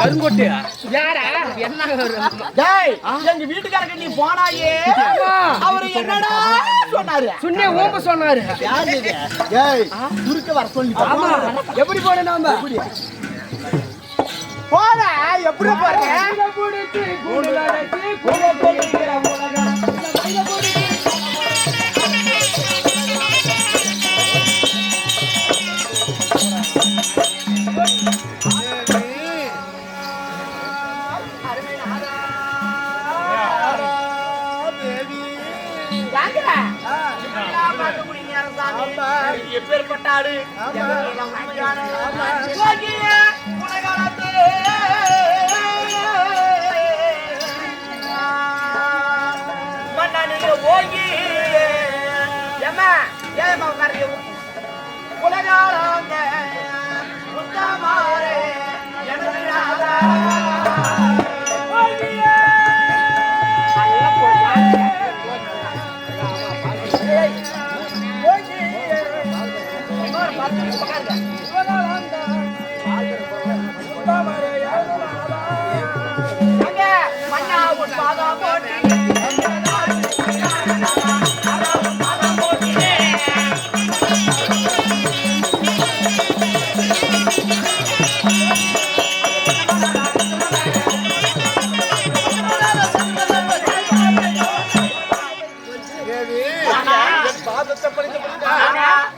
கருங்கொட்டு யாரா என்ன எங்க வீட்டுக்காரங்க நீ போனாயே அவரு என்னடா சொன்னாரு சுண்ணே ஓம்ப சொன்னாரு குறுக்க வர சொல்லி எப்படி போன நாம போற எப்படி போறேன் எப்பேற்பட்டாடு மன்னனிய ஓங்கி ஏமா உட்காரு உலகாளங்க முத்தமாரே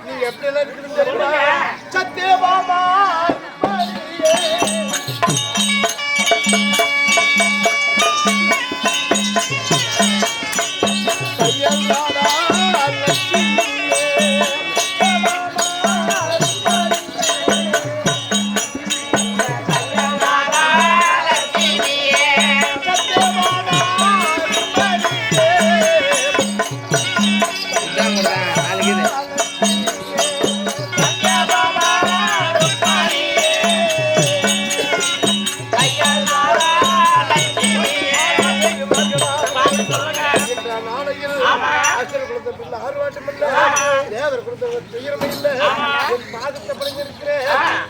நீங்க எப்படி எல்லாம் இருக்குன்னு தெரியுமா சத்தியபாமா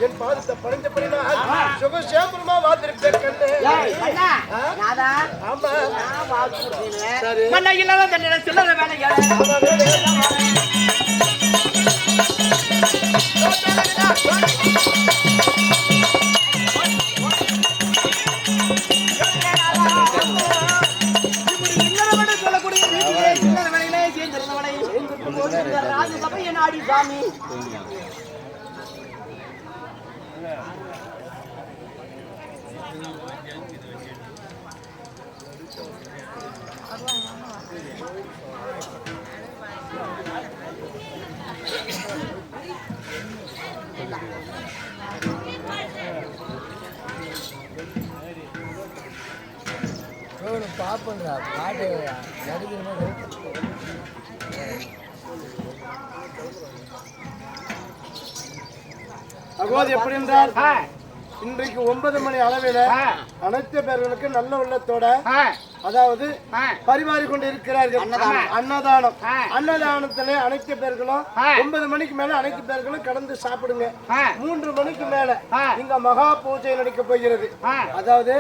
என் பாதத்தை படைஞ்சபடினால் சுகசேமமா வாழ்ந்திருப்பேன் கண்ணே. சாமி பாப்பா பாட்டு அகோது எப்படி என்றால் இன்றைக்கு 9 மணி அளவில் அனைத்து பேர்களுக்கு நல்ல உள்ளத்தோட அதாவது பரிமாறி கொண்டு இருக்கிறார்கள் அன்னதானம். அன்னதானத்திலே அனைத்து பேர்களும் 9 மணிக்கு மேல அனைத்து பேர்களும் கடந்து சாப்பிடுங்க. 3 மணிக்கு மேல இங்க மகா பூஜை நடக்க போகிறது. அதாவது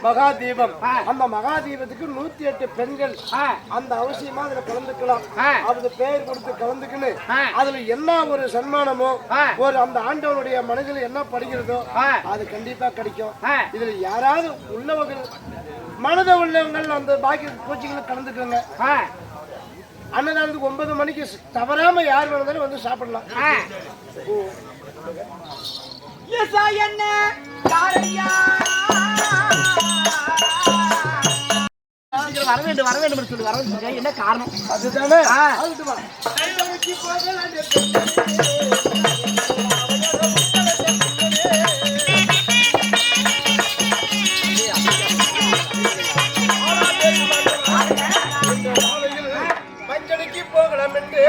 மகா தீபம். அந்த மகா தீபத்துக்கு 108 பெண்கள் அந்த அவசியமா அதுல கலந்துக்கலாம். அவங்க பெயர் கொடுத்து கலந்துக்குன்னு அதுல என்ன ஒரு சன்மானமோ ஒரு அந்த ஆண்டவனுடைய மனதில் என்ன படுகிறதோ அது கண்டிப்பா கிடைக்கும். இதுல யாராவது உள்ளவங்க மனத உள்ளவங்கள் அந்த பாக்கி கோச்சிங்களை கலந்துக்கோங்க. அன்னதானத்துக்கு 9 மணிக்கு தவறாம யார் வேணாலும் வந்து சாப்பிடலாம். வர வேண்டும் சொல்லி வர என்ன காரணம் அதுதானே. மஞ்சளுக்கு போகலாம் என்று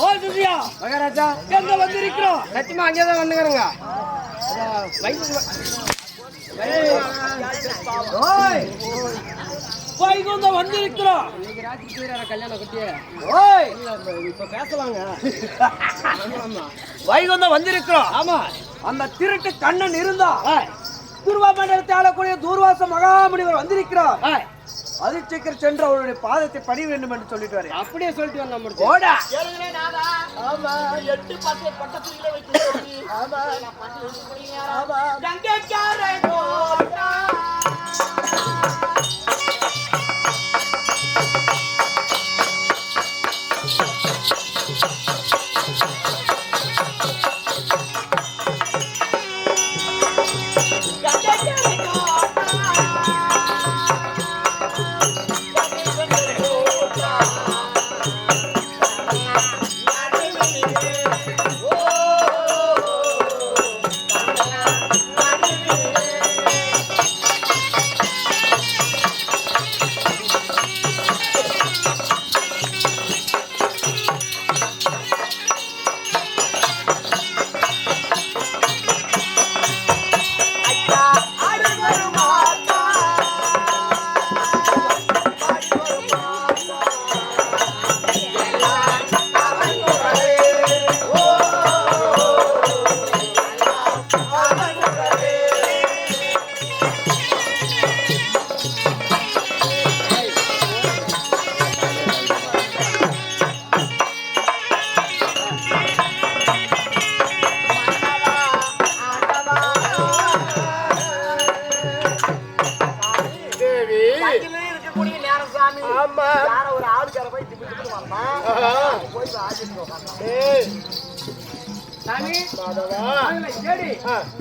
ஓ சுசியா மகாராஜா எங்க வந்திருக்கிறோம்? சத்தியமா அங்கேதான் வந்துக்கிறேங்க. வைகுந்தம் வந்திருக்கிறோம். கல்யாணம் குட்டி ஓய் இப்ப பேசலாங்க. வைகுந்தம் வந்திருக்கிறோம். ஆமா, அந்த திருட்டு கண்ணன் இருந்தா துருவா மண்டலத்தை ஆளக்கூடிய தூர்வாச மகாமுனிவர் வந்திருக்கிறார். அதிர்ச்சிக்கர் சென்று அவருடைய பாதத்தை பணி வேண்டும் என்று சொல்லிட்டு வரேன். அப்படியே சொல்லிட்டு வந்தோம். ஓடா ஆமா, 8 10 பட்டத்துல வைத்து ஆமா ஆமா கங்கைக்காரை கோட்டா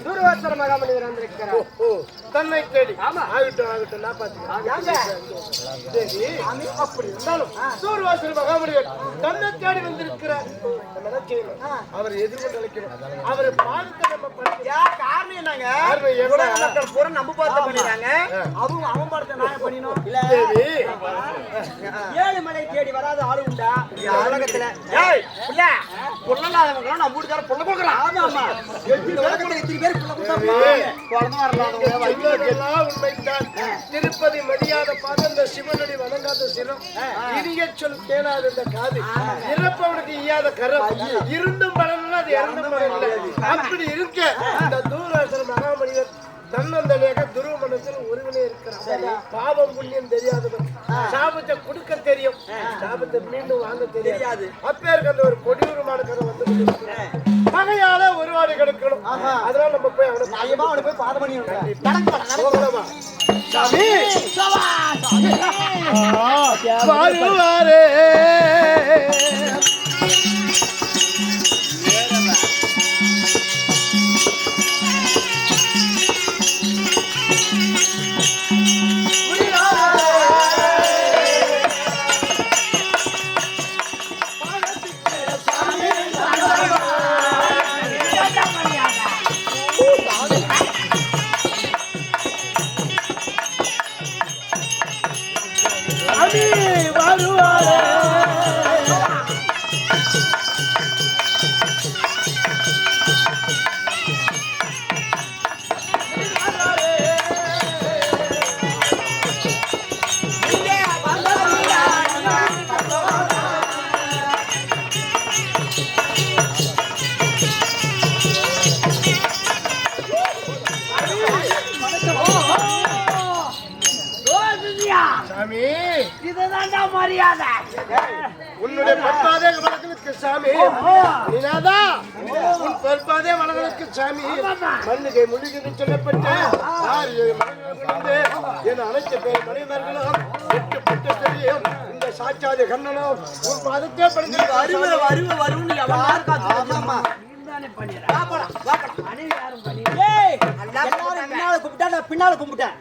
தூர்வாசர மகாமுனிவர் வந்திருக்கிறார். தன்னை தேடி. ஆமா, ஆகட்டும் ஆகட்டும், நான் பாத்துக்கிறேன். அப்படி இருந்தாலும் தூர்வாசர மகாமுனிவர் தன்னை தேடி வந்திருக்கிறார். நம்ம என்ன செய்யணும்? அவர் எதிர்கொண்டு அழைக்கணும். அவர் பாதத்தை நம்ம காரணம் என்னங்க? மக்கள் பூரா நம்ம பார்த்து பண்ணிடுறாங்க. அவங்க அவன் பார்த்து நான் பண்ணினோம். ஏழு மலை தேடி வராத ஆளு உண்டா உலகத்துல? புள்ளலாதவங்க நம்ம வீட்டுக்கார புள்ள கொடுக்குறான். ஆமா ஆமா, எத்தனை பேர் உண்மைத்தான். திருப்பதி மடியாத பாதம், இந்த சிவனடி வணங்காத சிரம், இனிய சொல் கேளாத இந்த காது, இறப்பவனுக்கு ஈயாத கரம், இருந்தும் பலன் அது இறந்தும் பலன். அப்படி இருக்க இந்த தூர்வாசர மகாமுனிவர் தன்னந்தனியாக துருவ மனத்தில் ஒருவனே இருக்கிறார். பாவம் புண்ணியம் தெரியாதவன், சாபத்தை கொடுக்க தெரியும், சாபத்தை மீண்டும் வாங்க தெரியாது. அப்பேருக்கு அந்த ஒரு கொடியூரமான கதை வந்து பகையால ஒருவாடி கிடக்கணும். அதனால நம்ம போய் அவனை போய் பாதம் பண்ணி வருவாரே. மரியாதை உன்னுடைய பற்பாதே வழங்களுக்கு சாமி, நீனாதா உன் பற்பாதே வழங்களுக்கு சாமி. மண்ணுகை முழுகி சொல்லப்பட்ட என் அனைத்த பேர் மனிதர்களும் 8 பட்ட தெரியும். இந்த சாட்சாதி கண்ணனும் உன் பாதத்தே படிக்கிறது. பின்னால கும்பிட்டேன்.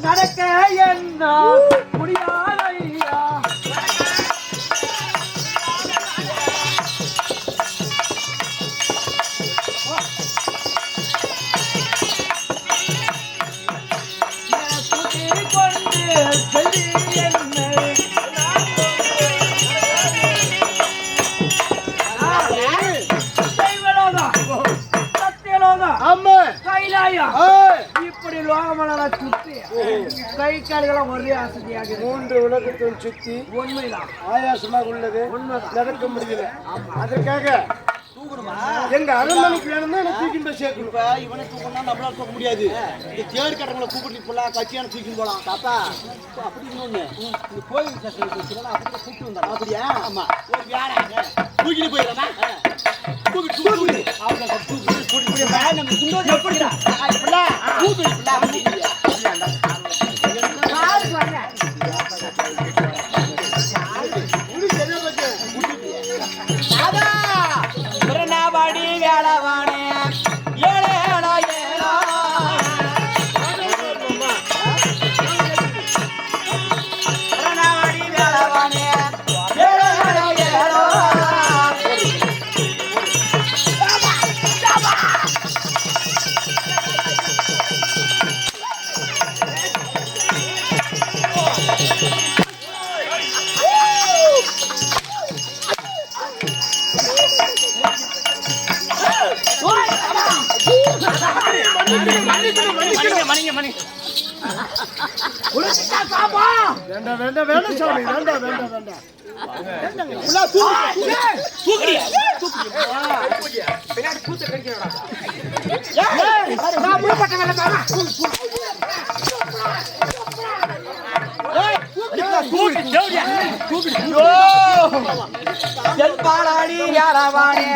நடக்க என்ன முடியாதையா? கொண்டு இப்படி லோகமலா சுத்தி கை கால்களாம் ஒரே ஆசையாக 3 உலகத்தையும் சுத்தி உண்மைதான் ஆயாசமாக உள்ளது. உண்மைதான். நடக்க முடியல. அதற்காக எங்க அரண்மனைக்கு வேணும்னா எனக்கு தூக்கிட்டு போய் சேர்க்கணும். இப்ப இவனை தூக்கணும்னா நம்மளால தூக்க முடியாது. இந்த தேர் கட்டங்களை கூப்பிட்டு போலாம், கட்சியான தூக்கிட்டு போலாம். தாத்தா அப்படி இன்னொன்னு இந்த கோயில் ஸ்டேஷனுக்கு வச்சுக்கலாம். அப்படியே கூப்பிட்டு வந்தா அப்படியா? ஆமா. ஒரு வேலை தூக்கிட்டு போயிடலாமா? தூக்கிட்டு அவங்க தூக்கிட்டு நம்ம சுந்தோதி எப்படிடா தூக்கிட்டு வாடி வேளவானே ஏழேடா ஏழா வாடி வேளவானே ஏழேடா ஏழா வேண்டாம் சாமி, வேண்டாம். பாலாடி யாரவானே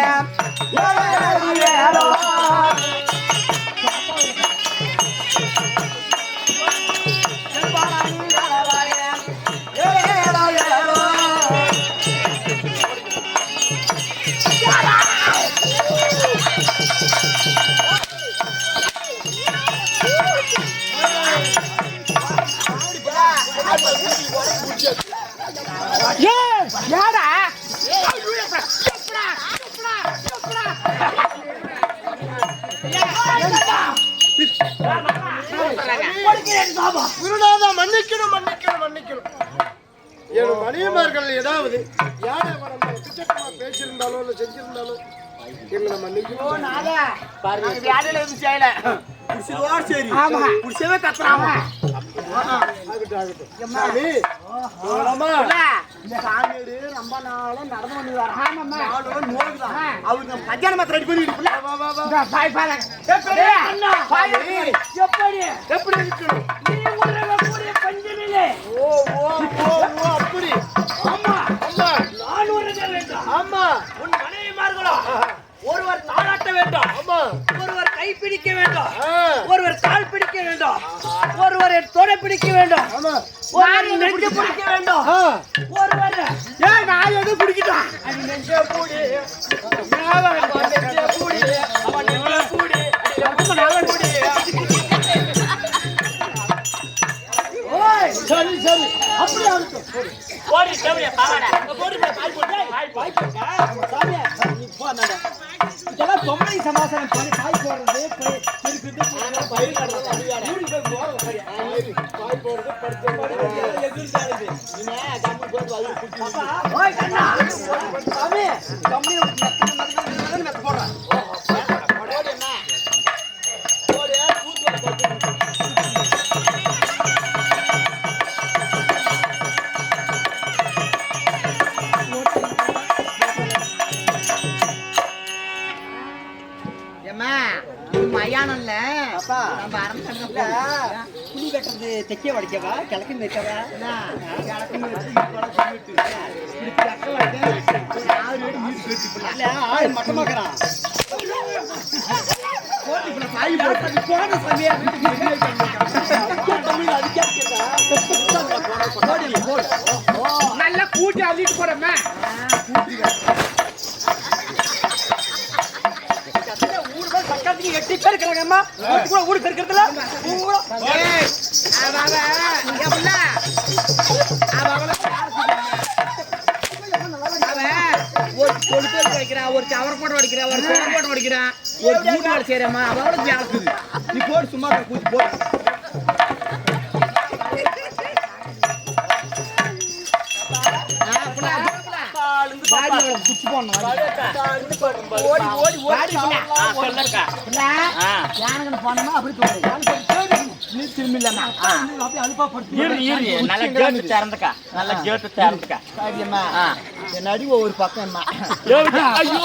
குருநாதா, மன்னிக்கணும். என் மணியமார்கள் ஏதாவது யாரை பிச்சக்கமா பேசியிருந்தாலோ இல்ல செஞ்சிருந்தாலோ எங்களை மன்னிக்கணும். வேலையில இருந்து செய்யல சரி புடிச்சவே கத்துறாமா சாமி, சாமியாரு ரொம்ப நாளும் நடந்து வந்து அவருக்கு நம்ம கல்யாணம் மாத்திரம் ரெடி பண்ணிட்டு வா, வா, வா. எப்படி இருக்கணும் ஓ, அப்படி. ஆமா அம்மா, நான் உறங்க வேண்டும். ஆமா, உன் மனைவிமார்களோ ஒருவர் தாளாட்ட வேண்டும், ஆமா. ஒருவர் கை பிடிக்க வேண்டும், ஆ, ஒருவர் கால் பிடிக்க வேண்டும், ஒருவர் தொடை பிடிக்க வேண்டும், ஆமா. ஒருவர் நெஞ்சு பிடிக்க வேண்டும், ஆ, ஒருவர் நான் எது பிடிக்கிட்டான்? அது நெஞ்ச பூடி அவன் நெஞ்ச பூடி அவன் நெஞ்ச பூடி ஓய் சரி அப்படியே அனுப்பு. ஓடி தேவையா பாவாடா ஓடி பாய் போட்டா சாமியா நீ போ அண்ணா இதெல்லாம் பொம்பளை சமாசாரம் பண்ணி பாய் போடுறது இருக்குது பயிர் நடுறது அப்படியே ஊடி போய் போற பாய் போடுறது படுத்து எதிர்த்தாருது நீ கம்மி போய் அது குட்டி அப்பா ஓய் கண்ணா சாமி கம்மி மெத்த போடுறேன் ஓடி என்ன ஓடி கூத்து படுத்து மயானம்ல நம்ம அரண்மனை புளி வெட்டுறது தெக்க வடிக்கவா கிழக்கு வைக்கவா மட்டமாக்குறான் நல்லா கூட்டி அள்ளிட்டு போறமே ஊருக்கு 8 பேர் இருக்கிறாங்கம்மா ஊரு பெருக்கிறதுல ஒரு கொழுப்பேர் வடிக்கிறான், ஒரு சவர போட்டு வடிக்கிறான், ஒரு சோறு போட்டு வடிக்கிறான், ஒரு மூட்டு வேலை செய்யறமா அவளோட ஜாக்குது நீ போட்டு சும்மா கூட்டி போட்டு போனோமா அப்படி திரும்பி இல்லைண்ணா அப்படியே அழுப்பா படுத்து நல்ல கேட்டு திறந்துக்கா நல்ல கேட்டு திறந்துக்கா காரியம்மா என் அடி ஒரு பக்கம்மா ஐயோ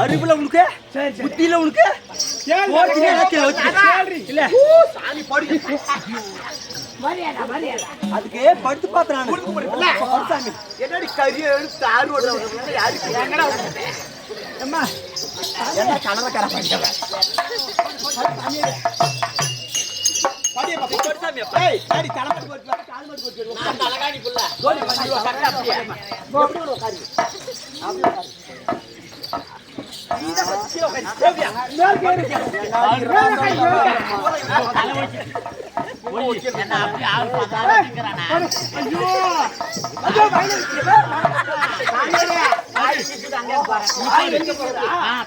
அறிவுல உனக்கு புத்தியில உனக்கு அதுக்கு படுத்து பாத்துறான் என்னடி கரிய எடுத்து அம்மா என்ன கலவக்கார பண்ணிட்டவன்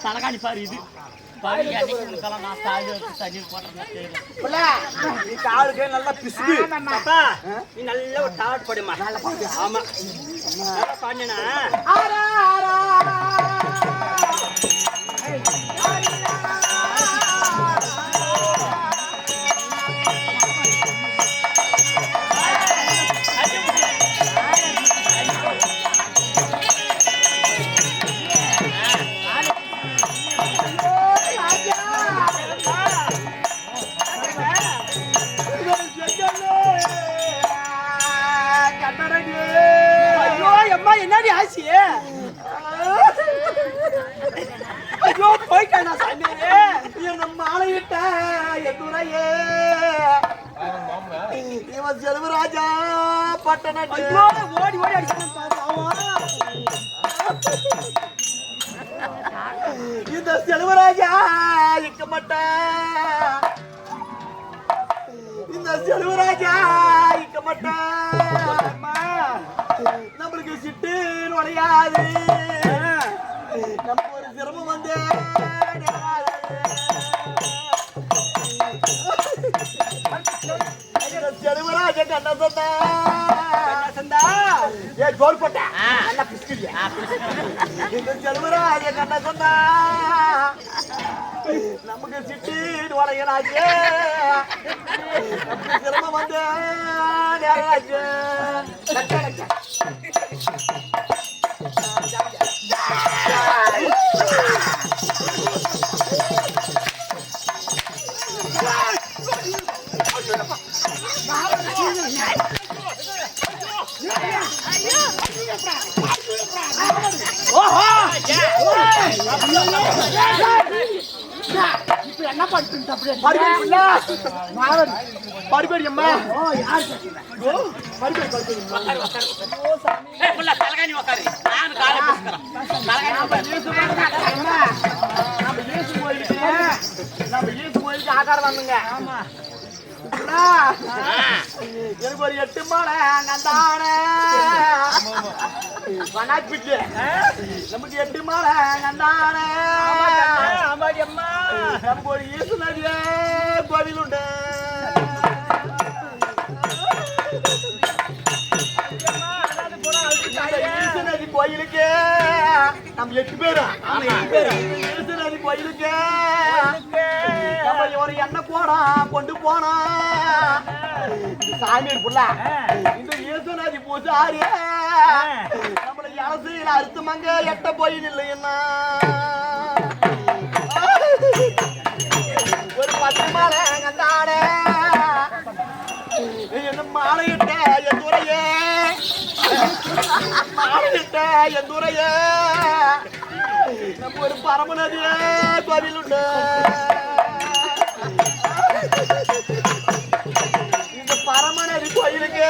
தலகாணி பாரு இது நல்லா பிசுக்கு நீ நல்ல ஒரு டாட் படுமா ஆமா பாடினா என்னடி ஆச்சு ஐயோ போயிட்டேன் சாமி என்ன மாலையிட்ட எதுரையே இவன் செல்வராஜா பட்டண ஓடி ஓடி இந்த செல்வராஜா இருக்க மாட்டான் இந்த செல்வராஜா இருக்க மாட்டான் நம்மளுக்கு சிட்டு நுழையாது நம்ம ஒரு சிரமம் வந்து செல்வராஜ கண்ணசந்தா ஏ ஜோர் போட்டா நல்லா பிஸ்கிரியா இந்த செல்வராஜ கண்ணசந்தா நமக்கு சிட்டு நுழையலாச்சு நமக்கு சிரமம் வந்து நேராச்சு என்ன பண்ணிட்டு படுபடியம்மா தலகாணி உக்காரு நான் காலை கோயிலுக்கு ஆகாரம் வந்துங்க எனக்கு ஒரு 8 மாலை அங்கந்தான வனாப்பிட்டு நமக்கு 8 மாலை அங்கந்தான நமக்கு ஒரு ஈசு நதியே கோவில் உண்டு ஈசு நதி கோயிலுக்கு நம்ம 8 பேரும் ஈசு நதி கோயிலுக்கு நம்ம ஒரு எண்ணெய் போனா கொண்டு போனா சாமி புள்ள இந்த இயேசுநாதி பூசாரி நம்மள இலசையில அறுத்துமங்க எட்ட போய் இல்லைன்னா ஒரு 10 மாலை கந்தாடே என்ன மாலையிட்ட என் துறையே மாலையிட்ட என் துறையே நம்ம ஒரு பரமநதியே கோவில் உண்டு இந்த பரமநதி கோயிலுக்கு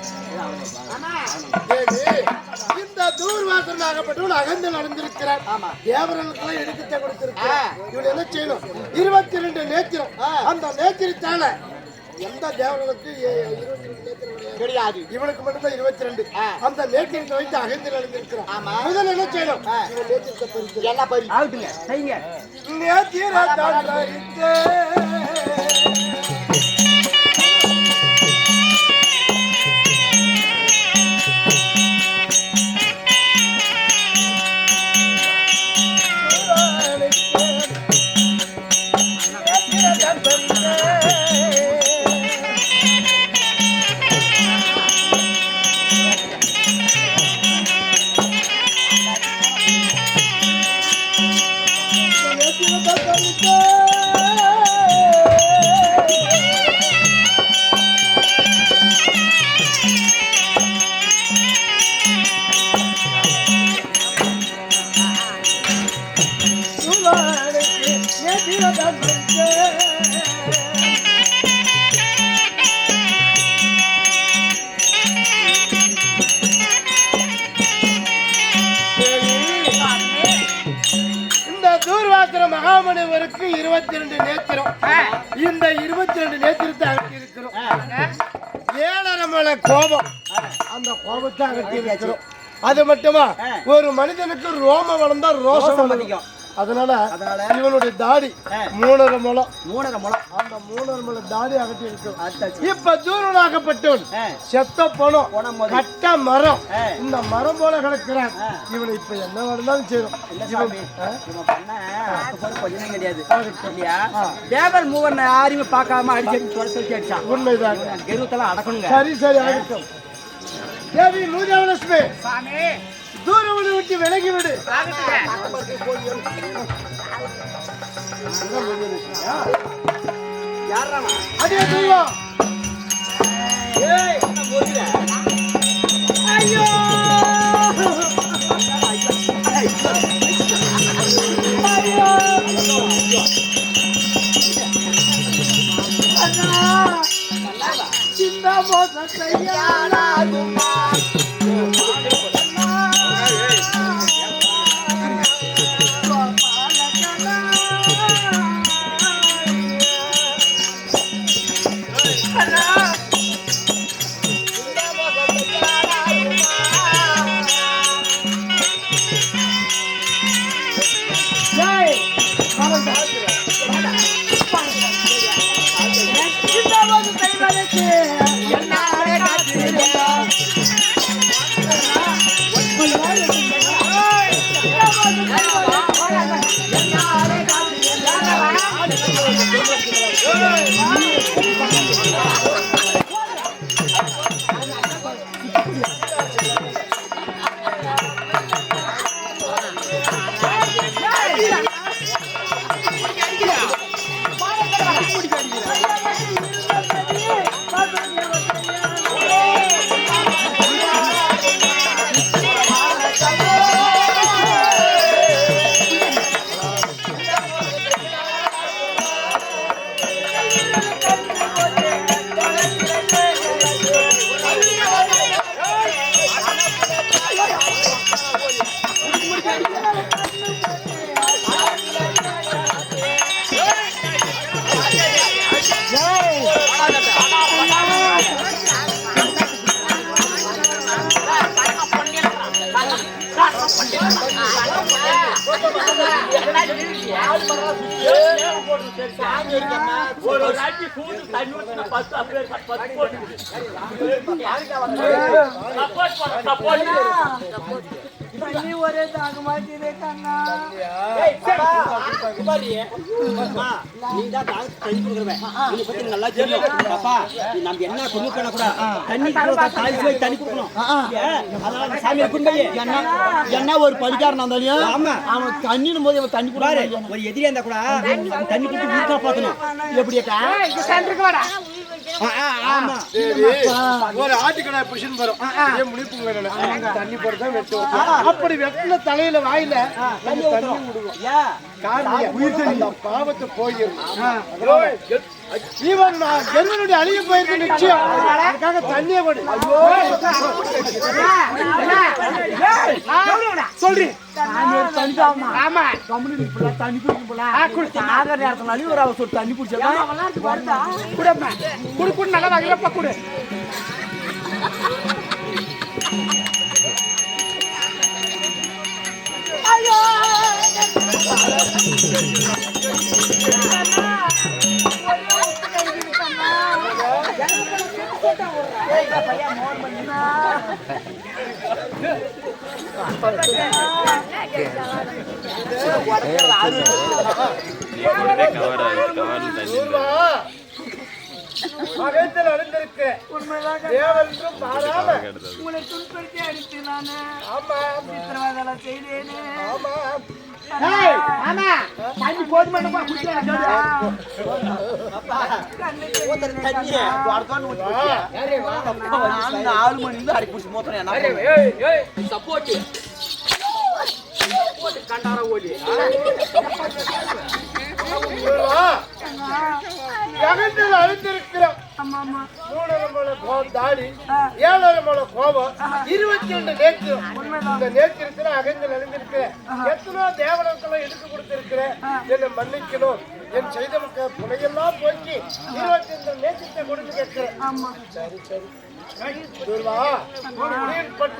தேவி, இந்த தூர்வாசன் ஆகப்பட்டவன் அகந்து நடந்திருக்கிறார். தேவர்களுக்கெல்லாம் எடுக்கத்தை கொடுத்திருக்கிறார். இவன் என்ன செய்யணும்? 22 நேத்திரம். அந்த நேத்திரத்தால எந்த தேவர்களுக்கு 22 நேத்திரம் கிடையாது. இவனுக்கு மட்டும்தான் 22. அந்த நேத்திரத்தை வைத்து அகந்து நடந்திருக்கிறான். முதல்ல என்ன செய்யணும்? இவன் நேத்திரத்தை பறித்து எல்லாம் பறி ஆகட்டுங்க செய்யுங்க. நேத்திரத்தான் பறித்து மகாமணிவருக்கு 22 நேத்திரம். இந்த 22 நேத்திரத்தை அகற்றி இருக்கிறோம். 7.5 மலை கோபம், அந்த கோபத்தை அகற்றி இருக்கிறோம். அது மட்டுமா, ஒரு மனிதனுக்கு ரோம வளர்ந்தா ரோஷம் வளர்க்கும். அதனால இவனுடைய தாடி 3.5 முழம். அந்த 3.5 முழம் தாடி அகட்டி இருக்கும். இப்ப தூரனாகப்பட்டவன் செத்த பணம் கட்ட மரம், இந்த மரம் போல கிடக்கிறான். இவனை இப்ப என்ன வேணாலும் செய்யும். கிடையாது தேவர் மூவன் யாரையுமே பார்க்காம அடிச்சு உண்மைதான். கெருவத்தெல்லாம் அடக்கணுங்க. சரி சரி ஆகட்டும். தேவி மூஜாலட்சுமி தூரம் விட்டு விலகி விடு. அதே தூரம். ஐயோ சின்ன மோசத்தையாளாகுமா ஒரே தாங்க மாட்டேன் கண்ணா. நல்லா தெரியும் நம்ம என்ன கொண்டு தண்ணி தண்ணி கொடுக்கணும். அதனால சாமி என்ன ஒரு படிக்காரன் இருந்தாலும் அவன் தண்ணிடும் போது அவன் தண்ணி கூட ஒரு எதிரியா இருந்தா கூட தண்ணி கொடுத்து வீட்டா பாக்கணும். எப்படியா ஆமா சரி, ஒரு ஆட்டுக்கடை புடிச்சுன்னு போறோம். ஏன் முடிப்புங்க தண்ணி போறதான் வெட்டுவோம். அப்படி வெட்டின தலையில வாயில தண்ணி விடுவோம். ஏன் காரணம் அந்த பாவத்தை போயிடும். ஜீவன் ஜென்மனுடைய அழிய போயிருக்கு நிச்சயம். அதுக்காக தண்ணியை கொடு. சொல்றி ஆமா தண்ணி குடிக்க நேரத்துல அழிவுற சொல்லி தண்ணி குடிச்சா குடு குடு நல்லா வாங்கப்பா குடு மகத்தில் அடைந்திருக்க தேவன்றும் பாராம உங்களை துன்படுத்தி அடித்து நானு ஆமா சித்திரவதை செய்தேனே ஆமா தண்ணி போதுமானப்பா குடிக்கலாம் தண்ணி 4 மணி இருந்து அடி குடிச்சு மோத்தறேன் சப்போர்ட் கண்டார ஓடி ஜகத்தில் அழிந்திருக்கிறோம். 3 முழ தாடி 7 முழ கோபம் 22 நேற்று. இந்த நேற்று இருக்கிற அகங்கள் அழிந்திருக்கிற எத்தனோ தேவனத்தெல்லாம் எடுத்து கொடுத்திருக்கிற என்னை மன்னிக்கணும். என் செய்த புனையெல்லாம் போக்கி 22 நேற்றத்தை கொடுத்து கேட்கிறேன். சரி சரி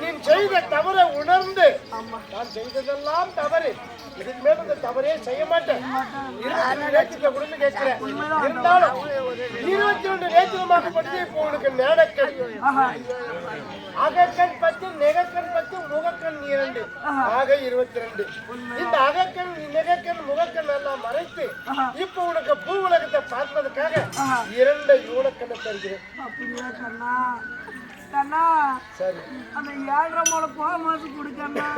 நீ செய்த தவறை உணர்ந்து நான் செய்ததெல்லாம் தவறு, இதுக்கு மேல இந்த தவறே செய்ய மாட்டேன். 22 நேற்றத்தை கொடுத்து கேட்கிறேன். இருந்தாலும் 22 நேற்றமாக்கப்பட்டு இப்போ உனக்கு நேடக்கண், அகக்கண் 10, நெகக்கண் 10, முகக்கண் 2 ஆக 22. இந்த அகக்கண் நெகக்கண் முகக்கண் எல்லாம் மறைத்து இப்ப உனக்கு பூ உலகத்தை பார்ப்பதற்காக 2 யூனக்கண்ணை தருகிறேன். சரி அந்த 7.5 முழ கோமாசு குடிக்கண்ணா.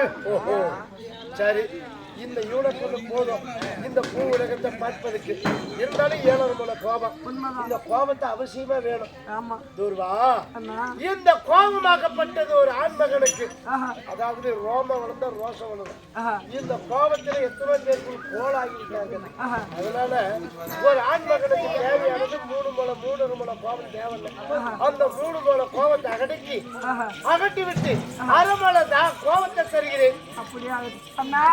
சரி இந்த யூனக்கண்ணு போதும் இந்த பூ உலகத்தை பார்ப்பதற்கு. இருந்தாலும் 7.5 முழ கோபம். இந்த கோபத்தை அவசியமா வேணும். ஆமா துர்வா, இந்த கோபமாக்கப்பட்டது ஒரு ஆண்மகனுக்கு, அதாவது ரோமம் வளர்ந்த ரோசம் வளரும். இந்த கோபத்துல எத்தனை பேருக்கு கோளாகிட்டாங்க. அதனால ஒரு ஆண்மகனுக்கு தேவையானது 3 முழ 3.5 முழ கோபம் தேவையில்லை. அந்த 3 முழ கோபத்தை அகட்டி விட்டு 1/2 முழ கோபத்தை தருகிறேன். அப்படியா அண்ணா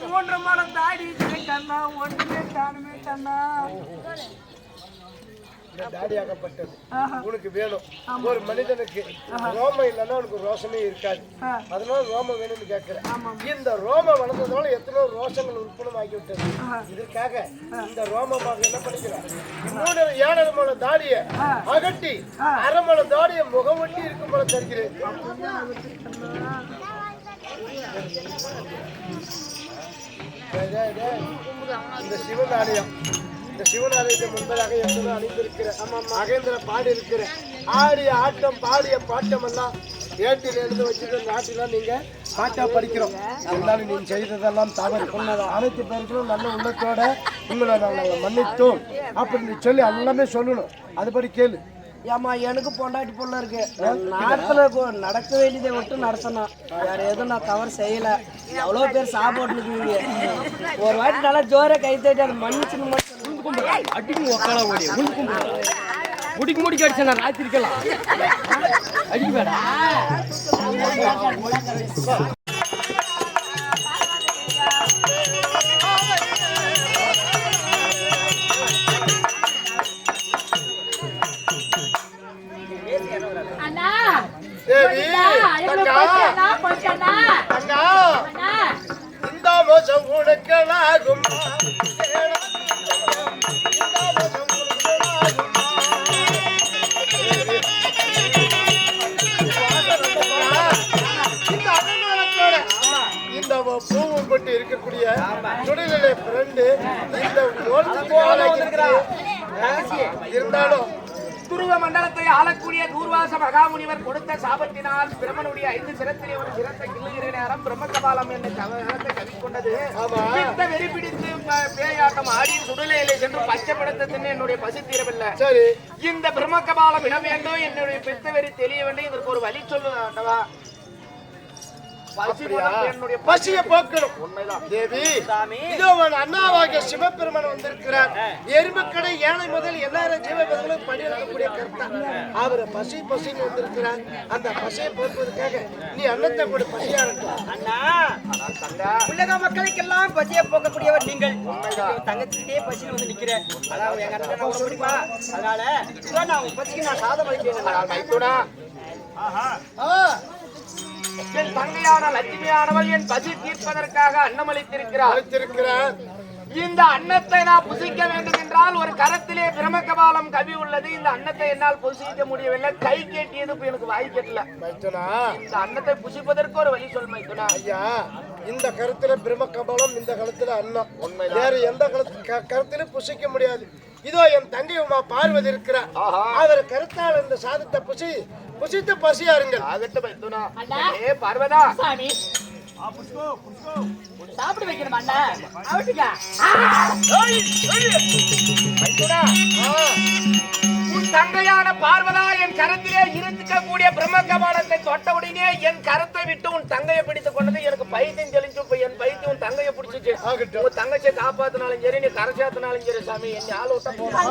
3 முழ தாடி கண்ணா ஒன்றுமே தானுமே கண்ணா. இந்த தாடியாகப்பட்டது உனக்கு வேணும். ஒரு மனிதனுக்கு ரோமம் இல்லைன்னா உனக்கு ரோசமே இருக்காது. அதனால ரோமம் வேணும்னு கேட்கிறேன். இந்த ரோமம் வளர்ந்ததுனால எத்தனோ ரோஷங்கள் உற்பத்தி ஆகிவிட்டது. இதற்காக இந்த ரோமமாக என்ன பண்ணிக்கிறேன், 7.5 முழ தாடியை அகட்டி 1/2 முழ தாடியை முகவட்டி இருக்கும் போல தருகிறேன். இந்த சிவன் ஆலயம், இந்த சிவன் ஆலயத்தை முன்பதாக எத்தனை அணிந்திருக்கிற மகேந்திர பாடி இருக்கிற ஆடிய ஆட்டம் பாடிய பாட்டம் எல்லாம் ஏட்டில் எழுந்து வச்சுட்டு நாட்டிலாம் நீங்க பாட்டா படிக்கிறோம். இருந்தாலும் நீங்க செய்ததெல்லாம் தவறு. அனைத்து பேருக்கும் நல்ல உள்ளத்தோட உங்களை நாங்கள் மன்னித்தோம் அப்படின்னு சொல்லி எல்லாமே சொல்லணும். அதுபடி கேளு. ஏமா எனக்கு பொண்டாட்டி பொண்ணு இருக்கு, நாட்டுல நடக்க வேண்டியதை விட்டு நடத்தணும். வேற எதுவும் நான் தவறு செய்யல. எவ்வளோ பேர் சாப்பாடு இருக்குவீங்க, ஒரு வாட்டி நல்லா ஜோரா கை தட்டி அதை மன்னிச்சுன்னு அடிக்கும் உக்கால ஓடி முடிக்க முடிக்க அடிச்சா நான் ராத்திரிக்கலாம் அடிக்க வேடா. இந்த மோசம் உனக்கலாகும் இந்த பூவும் கொண்டு இருக்கக்கூடிய சுடலிலே பிறந்து இந்த இருந்தாலும் துருவ மண்டலத்தை ஆளக்கூடிய தூர்வாச மகாமுனிவர் கொடுத்த சாபத்தினால் பிரம்மனுடைய 5 சிரத்திலே ஒரு சிரத்தை கிள்ளுகிற நேரம் பிரம்மகபாலம் என்ற கவிக்கொண்டது. இந்த வெறி பிடித்து பேயாட்ட பக்கம் ஆடியின் சுடலையிலே சென்று பச்சை படத்தை தின்னு என்னுடைய பசி தீரவில்லை. சரி, இந்த பிரம்மகபாலம் இட வேண்டும், என்னுடைய பித்தவெறி தெரிய வேண்டும். இதற்கு ஒரு வழி சொல்லு ஆண்டவா. என்னுடைய பசியை போக்கணும். உண்மைதான் தேவி, சாமி. இதோ உன் அண்ணாவாகிய சிவபெருமான் வந்திருக்கிறார். எறும்புக்கடை ஏழை முதல் எல்லாரும் ஜீவபதிகளும் பணியாற்றக்கூடிய கர்த்தா. அவர் பசின்னு வந்திருக்கிறார். அந்த பசியை போக்குவதற்காக நீ அன்னத்தை கூட பசியா இருக்கலாம். அண்ணா, தங்கா உலக மக்களுக்கெல்லாம் பசியை போக்கக்கூடியவர் நீங்கள். தங்கத்திட்டே பசியில் வந்து நிக்கிறேன். அதாவது எங்க அண்ணன் ரொம்ப பிடிப்பா. அதனால இதோ நான் உங்க பசிக்கு நான் சாதம் அளிக்கிறேன். மைத்துனா, என் தங்கையான லட்சுமியானவள் என் பசி தீர்ப்பதற்காக அன்னமளித்திருக்கிறார். இந்த அன்னத்தை நான் புசிக்க வேண்டும் என்றால் ஒரு கரத்திலே பிரம்மகபாலம் கவி உள்ளது. இந்த அன்னத்தை என்னால் புசிக்க முடியவில்லை. கை கேட்டியது எனக்கு வாய் கேட்டல. மைத்துனா, இந்த அன்னத்தை புசிப்பதற்கு ஒரு வழி சொல் மைத்துனா. ஐயா, இந்த கருத்துல பிரம்மகபாலம், இந்த கருத்துல அன்னம். வேற எந்த கருத்திலும் புசிக்க முடியாது. இதோ என் தங்கை உமா பார்வதி இருக்கிறார். அவர் கருத்தால் இந்த சாதத்தை புசித்து பசியா இருங்கள். ஆகட்டும் மைத்துனா. ஏ பார்வதா, சாமி சாப்பிட வைக்கணும் அண்ணா. அவட்டுங்க மைத்துனா, உன் தங்கையான பார்வதா என் கரத்திலே இருக்கக்கூடிய பிரம்மகபாலத்தை தொட்டவுடனே என் கரத்தை விட்டு உன் தங்கையை பிடித்துக் கொண்டது. எனக்கு பைத்தியம் தெளிஞ்சு போய் என் பைத்தியம் உன் தங்கையை பிடிச்சிச்சு. உன் தங்கச்சியை காப்பாத்தினாலும் சரி, நீ கரை சேர்த்தினாலும் சரி சாமி, என்னை ஆள் விட்ட போறேன்.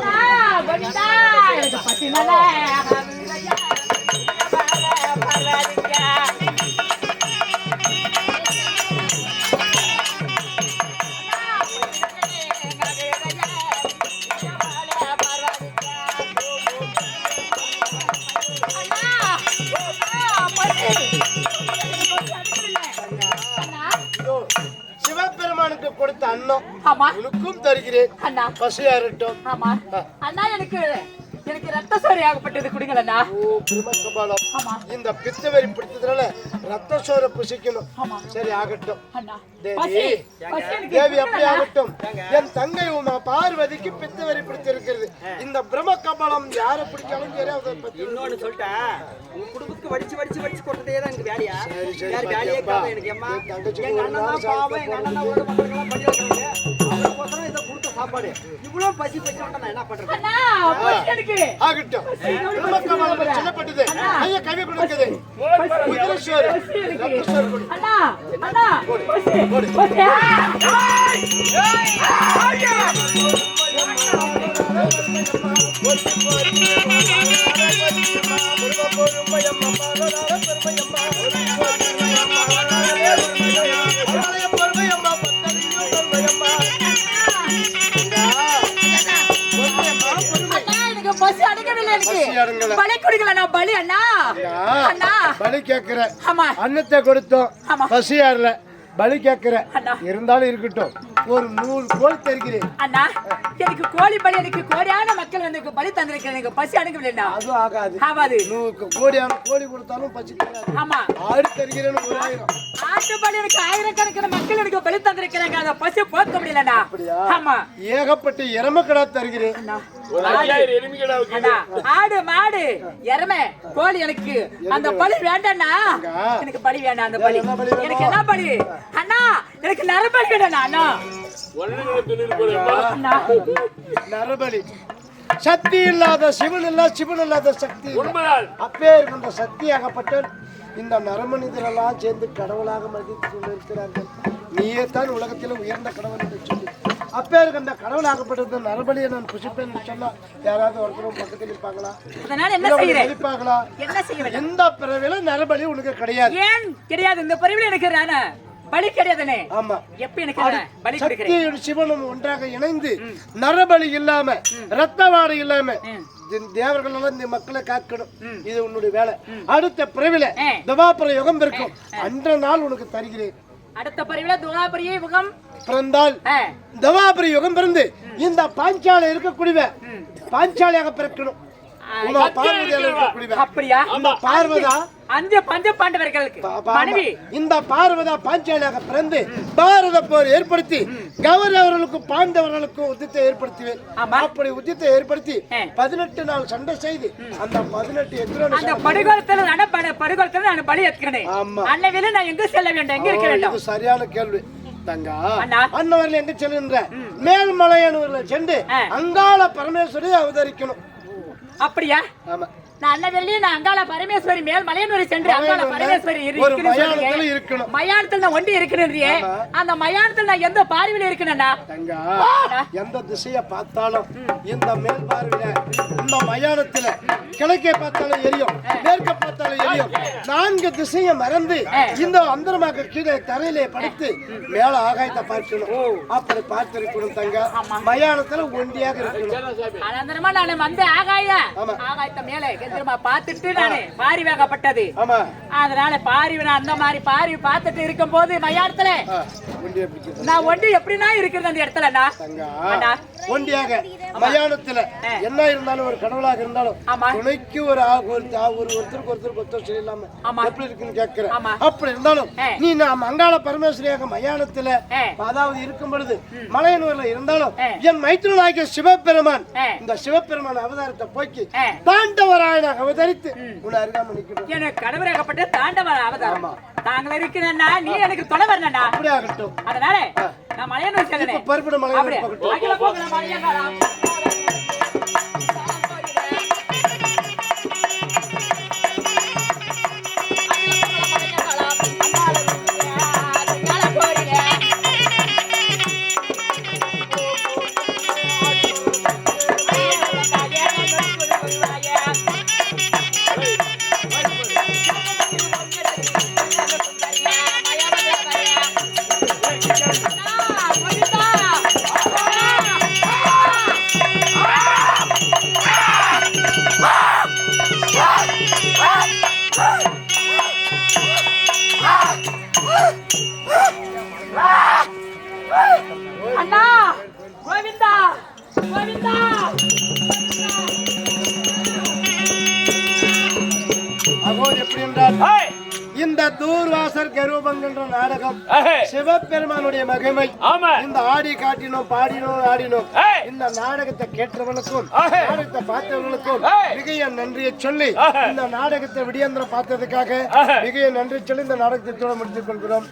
சிவபெருமானுக்கு கொடுத்த அன்னம் ஆமா உனக்கும் தருகிறேன். அண்ணா. பசியா இருக்கட்டும். ஆமா அண்ணா, எனக்கு ரத்த சோரி ஆகப்பட்டது குடுங்களா. ஓ, பிரம்மகபாலம். ஆமா. இந்த பித்தவெறி பிடித்ததுனால ரத்த சோரை புசிக்கணும். ஆமா. சரி, ஆகட்டும். அண்ணா, தேவி, பசி எனக்கு தேவி அப்படி குடுங்களா. ஆகட்டும். என் தங்கை உமா பார்வதிக்கு பித்தவெறி பிடித்திருக்கிறது. இந்த பிரம்மகபாலம் யாரை பிடிச்சாலும் சரி, அதை பத்தி இன்னொன்னு சொல்லிட்டேன். உங்க குடும்பத்துக்கு வடிச்சு கொட்டதே தான் எனக்கு வேலையா? சரி, சரி, வேற வேலையே பாட்டியப்பா. காணோம் எனக்கு. அம்மா, என் தங்கச்சிக்கு எங்க ஒரு அண்ணன் நாள் தான் பாவம். எங்க அண்ணன் தான் உலக மக்களுக்கெல்லாம் பணி வைக்கிறாங்க. அவருக்கோசரம் இதை கொடுத்த சாப்பாடு. இவ்வளவு பசி வந்தா நான் என்ன பண்றது? அண்ணா, பசி எனக்கு ஆகட்டும். பிரம்மகபாலம் சின்னப்பட்டது. ஐயா, கவி கொடுக்குது. குதிரை சோறு, ரத்த சோறு கொடு. அண்ணா, அண்ணா, பசி பசி. பசி அடங்கவில்லை எனக்கு. பலி குடிக்கல நான் பலி அண்ணா. அண்ணா, பலி கேட்கிற ஆமா அன்னத்தை கொடுத்தோம். ஆமா. பசியார்ல பலி கேட்கிற அண்ணா. இருந்தாலும் இருக்கட்டும். ஒரு 100 கோழி தருகிறேன். அண்ணா, எனக்கு கோழி பலி, எனக்கு கோடியான மக்கள் வந்து பலி தந்திருக்கிறேன். எனக்கு பசி அடங்கவில்லைண்ணா. அதுவும் ஆகாது. ஆகாது. 100 கோடியான கோழி கொடுத்தாலும் பசி தராது. ஆமா. ஆடு தருகிறேன்னு 1000. ஆட்டு பலி எனக்கு ஆயிரக்கணக்கான மக்கள் எனக்கு பலி தந்திருக்கிறாங்க. அந்த பசி போக்க முடியலண்ணா. அப்படியா? ஆமா. ஏகப்பட்ட எருமக்கடா தருகிறேன். அண்ணா, ஒரு 5000 எலுமிகடாவுக்கு அண்ணா, ஆடு மாடு எருமை கோழி எனக்கு அந்த பலி வேண்டாண்ணா. எனக்கு பலி வேண்டாம். அந்த பலி என்ன பலி வேணும்? எனக்கு என்ன பலி அண்ணா? எனக்கு நரபலி வேண்டாண்ணா. அண்ணா, அண்ணா. நரபலி. சக்தி இல்லாத சிவன் இல்ல, சிவன் இல்லாத சக்தி இல்ல. அப்பேர் கொண்ட சக்தியாகப்பட்ட இந்த நரமனிதரெல்லாம் சேர்ந்து கடவுளாக மதித்து கொண்டிருக்கிறார்கள். நீயே தான் உலகத்தில் உயர்ந்த கடவுள் என்று சொல்லி அப்பேர் கண்ட கடவுளாகப்பட்டது நரபலியை நான் புசிப்பேன் சொன்னா யாராவது ஒருத்தரும் பக்கத்தில் இருப்பாங்களா? அதனால என்ன செய்யறேன்? இருப்பாங்களா? என்ன செய்ய வேண்டும்? எந்த பிறவில நரபலி உனக்கு கிடையாது. ஏன் கிடையாது? இந்த பிறவில எனக்கு நானே பலி கிடையாதுனே. ஆமா. எப்ப எனக்கு பலி கொடுக்கிறேன்? சக்தியும் சிவனும் ஒன்றாக இணைந்து நரபலி இல்லாம ரத்தவாடை இல்லாம தேவர்கள் எல்லாம் இந்த மக்களை காக்கணும். இது உன்னுடைய வேலை. அடுத்த பிறவில துவாபர யுகம் இருக்கும். அன்ற நாள் உனக்கு தருகிறேன். அடுத்த பிறவில துவாபர யுகம் பிறந்தால் துவாபர யுகம் பிறந்து இந்த பாஞ்சாலை இருக்கக்கூடிய பாஞ்சாலியாக பிறக்கணும். அப்படியா? பார்வதா அந்த பஞ்ச பாண்டவர்களுக்கு மனைவி இந்த பார்வதா பாஞ்சாலியாக பிறந்து பாரத போர் ஏற்படுத்தி கௌரவர்களுக்கு பாண்டவர்களுக்கு உத்தித்தை ஏற்படுத்துவேன். அப்படி உத்தித்தை ஏற்படுத்தி 18 நாள் சண்டை செய்து அந்த 18 எதிரான அந்த படுகொலத்தில் நான் பலி ஏற்கிறேன். அன்னையில நான் எங்க செல்ல வேண்டும்? எங்க இருக்க வேண்டும்? சரியான கேள்வி. தங்கா அண்ணா. அன்னவர்கள் எங்க செல்லுன்ற மேல்மலையனூர்ல சென்று அங்காள பரமேஸ்வரி அவதரிக்கணும். அப்படியா? ஆமா. நான் அன்னவெளியே நான் அங்காள பரமேஸ்வரி மேல் மலையனூர் சென்று அங்காள பரமேஸ்வரி ஒரு மயானத்துல இருக்கணும். மயானத்துல நான் ஒண்டி இருக்கிறேன்றியே, அந்த மயானத்துல நான் எந்த பார்வையில இருக்கேன்னா தங்கா எந்த திசைய பார்த்தாலும் இந்த மேல் பார்வையில இந்த மயானத்துல கிழக்கே பார்த்தாலும் எரியும், மேற்க பார்த்தாலும் எரியும். 4 திசையை மறந்து இந்த அந்தரமாக கீழே தரையிலே படுத்து மேல ஆகாயத்தை பார்க்கணும். அப்படி பார்த்திருக்கணும் தங்கா. மயானத்துல ஒண்டியாக இருக்கணும். அனந்தரமா நான் வந்து ஆகாயத்தை மேலே கெந்திரமா பார்த்துட்டு நானு பாரி வேகப்பட்டது. ஆமா. அதனால பாரி அந்த மாதிரி பாரி பார்த்துட்டு இருக்கும் போது மயானத்துல நான் ஒண்டி எப்படின்னா இருக்கிறது அந்த இடத்துல தங்கா. ஒண்டியாக மயானத்துல என்ன இருந்தாலும் ஒரு கடவுளாக இருந்தாலும் துணைக்கு ஒரு ஒருத்தருக்கு ஒருத்தர் சரியில்லாம எப்படி இருக்குன்னு கேட்கிறேன். அப்படி இருந்தாலும் நீ நாம் அங்காள பரமேஸ்வரியாக மயானத்துல அதாவது இருக்கும் பொழுது மலையனூர்ல இருந்தாலும் என் மைத்துனாகிய சிவபெருமான் இந்த சிவபெருமான் அவதாரத்தை போக்கி தாண்டவராயனாக அவதரித்து உன்னை அருகாமல் நிற்கணும். எனக்கு கடவுளாகப்பட்ட தாண்டவர் அவதாரம் தாங்கள் இருக்கிறேன்னா நீ எனக்கு தொலை வரணும்டா. அப்படி ஆகட்டும். அதனால நான் மலையனூர் செல்றேன். பருப்பிட மலையனூர் போகட்டும். அண்ணா கோவிந்தா கோவிந்தா. அகோர் எப்படி என்றால் இந்த தூர்வாசர் கரூபம் என்ற நாடகம் சிவபெருமானுடைய மகிமை. இந்த ஆடி காட்டினோம், பாடினோம், ஆடினோம். இந்த நாடகத்தை கேட்டவர்களுக்கும் நாடகத்தை பார்த்தவர்களுக்கும் மிகைய நன்றியை சொல்லி இந்த நாடகத்தை விடியந்திரம் பார்த்ததுக்காக மிகைய நன்றி சொல்லி இந்த நாடகத்தை முடித்துக் கொள்கிறோம்.